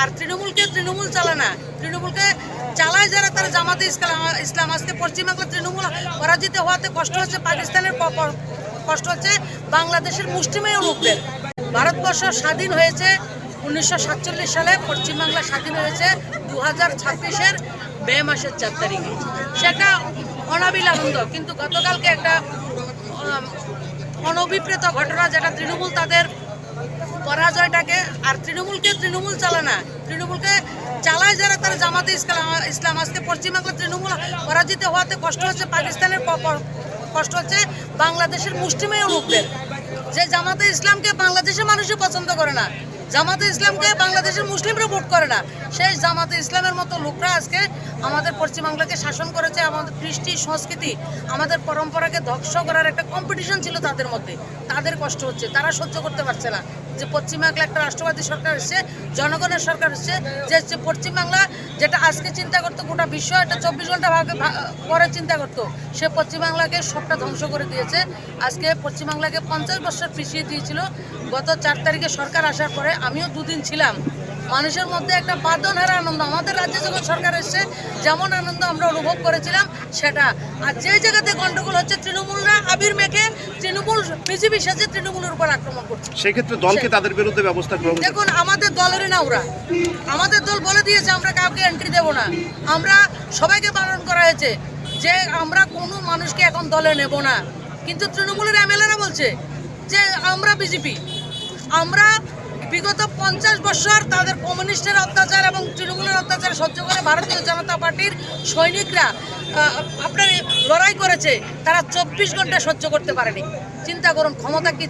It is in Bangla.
আর তৃণমূলকে তৃণমূল চালায় না, তৃণমূলকে চালায় যারা তারা জামাতে ইসলাম। আজকে পশ্চিমবাংলা তৃণমূল পরাজিত হওয়াতে কষ্ট হচ্ছে পাকিস্তানের, কষ্ট হচ্ছে বাংলাদেশের মুষ্টিমেয় লোকদের। ভারতবর্ষ স্বাধীন হয়েছে 1947 সালে, পশ্চিমবাংলা স্বাধীন হয়েছে 2026-এর মে মাসের 4 তারিখে। সেটা অনাবিল আনন্দ, কিন্তু গতকালকে একটা অনভিপ্রেত ঘটনা, যেটা তৃণমূল তাদের পরাজয়টাকে, আর তৃণমূলকে তৃণমূল চালায় না, তৃণমূলকে চালায় যারা তারা জামাতে ইসলাম। আজকে পশ্চিমবাংলা তৃণমূল পরাজিত হওয়াতে কষ্ট হচ্ছে পাকিস্তানের, কষ্ট হচ্ছে বাংলাদেশের মুষ্টিমেয় লোকদের। যে জামাতে ইসলামকে বাংলাদেশের মানুষই পছন্দ করে না, জামাতে ইসলামকে বাংলাদেশের মুসলিমরা ভোট করে না, সেই জামাতে ইসলামের মতো লোকরা আজকে আমাদের পশ্চিমবাংলাকে শাসন করেছে। আমাদের কৃষ্টি সংস্কৃতি, আমাদের পরম্পরাকে ধ্বংস করার একটা কম্পিটিশন ছিল তাদের মধ্যে। তাদের কষ্ট হচ্ছে, তারা সহ্য করতে পারছে না যে পশ্চিমবাংলা একটা রাষ্ট্রবাদী সরকার এসছে, জনগণের সরকার এসছে, যে পশ্চিমবাংলা যেটা আজকে চিন্তা করতো, গোটা বিশ্ব এটা 24 ঘন্টা পরে চিন্তা করতো, সে পশ্চিমবাংলাকে সবটা ধ্বংস করে দিয়েছে। আজকে পশ্চিমবাংলাকে 50 বছর পিছিয়ে দিয়েছিল। গত 4 তারিখে সরকার আসার পরে আমিও 2 দিন ছিলাম, মানুষের মধ্যে একটা বাদনহারা আনন্দ। আমাদের রাজ্যে যখন সরকার এসছে যেমন আনন্দ আমরা অনুভব করেছিলাম সেটা। আর যে জায়গাতে গন্ডগোল হচ্ছে, তৃণমূলরা আবির মেখে, তৃণমূল বিজেপি সাথে তৃণমূলের উপর আক্রমণ করছে। সেক্ষেত্রে দলকে তাদের বিরুদ্ধে ব্যবস্থা গ্রহণ। দেখুন, আমাদের দলেরই না ওরা, আমাদের দল বলে দিয়েছে আমরা কাউকে এন্ট্রি দেব না। আমরা সবাইকে বারণ করা হয়েছে যে আমরা কোনো মানুষকে এখন দলে নেব না, কিন্তু তৃণমূলের এমএলএরা বলছে যে আমরা বিজেপি। আমরা বিগত 50 বছর তাদের কমিউনিস্টের অত্যাচার এবং তৃণমূলের অত্যাচার সহ্য করে ভারতীয় জনতা পার্টির সৈনিকরা আপনার লড়াই করেছে, তারা 24 ঘন্টা সহ্য করতে পারেনি। চিন্তা করুন ক্ষমতা কি।